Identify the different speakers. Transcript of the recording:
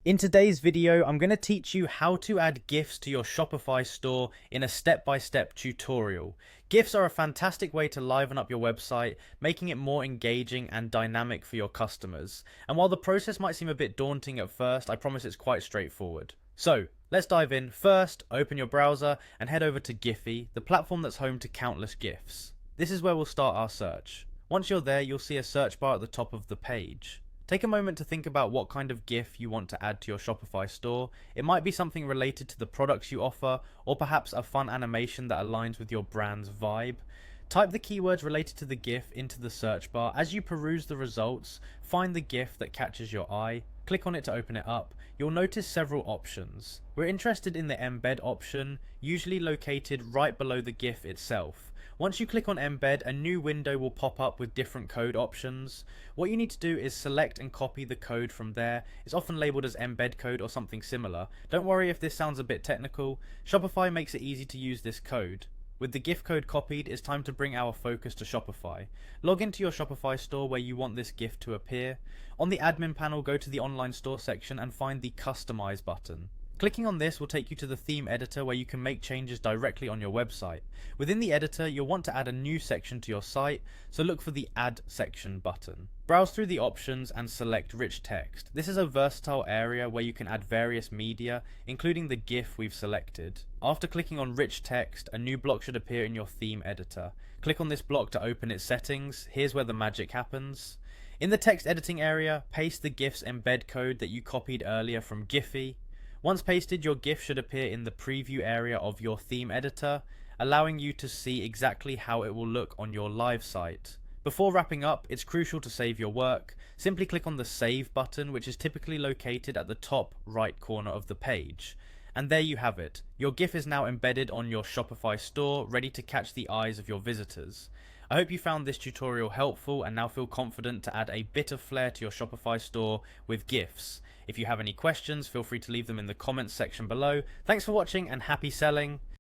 Speaker 1: In today's video, I'm going to teach you how to add GIFs to your Shopify store in a step-by-step tutorial. GIFs are a fantastic way to liven up your website, making it more engaging and dynamic for your customers. And while the process might seem a bit daunting at first, I promise it's quite straightforward. So, let's dive in. First, open your browser and head over to Giphy, the platform that's home to countless GIFs. This is where we'll start our search. Once you're there, you'll see a search bar at the top of the page. Take a moment to think about what kind of GIF you want to add to your Shopify store. It might be something related to the products you offer, or perhaps a fun animation that aligns with your brand's vibe. Type the keywords related to the GIF into the search bar. As you peruse the results, find the GIF that catches your eye. Click on it to open it up. You'll notice several options. We're interested in the embed option, usually located right below the GIF itself. Once you click on embed, a new window will pop up with different code options. What you need to do is select and copy the code from there. It's often labeled as embed code or something similar. Don't worry if this sounds a bit technical. Shopify makes it easy to use this code. With the GIF code copied, it's time to bring our focus to Shopify. Log into your Shopify store where you want this GIF to appear. On the admin panel, go to the online store section and find the Customize button. Clicking on this will take you to the theme editor where you can make changes directly on your website. Within the editor, you'll want to add a new section to your site, so look for the Add Section button. Browse through the options and select Rich Text. This is a versatile area where you can add various media, including the GIF we've selected. After clicking on Rich Text, a new block should appear in your theme editor. Click on this block to open its settings. Here's where the magic happens. In the text editing area, paste the GIF's embed code that you copied earlier from Giphy. Once pasted, your GIF should appear in the preview area of your theme editor, allowing you to see exactly how it will look on your live site. Before wrapping up, it's crucial to save your work. Simply click on the Save button, which is typically located at the top right corner of the page. And there you have it. Your GIF is now embedded on your Shopify store, ready to catch the eyes of your visitors. I hope you found this tutorial helpful and now feel confident to add a bit of flair to your Shopify store with GIFs. If you have any questions, feel free to leave them in the comments section below. Thanks for watching and happy selling!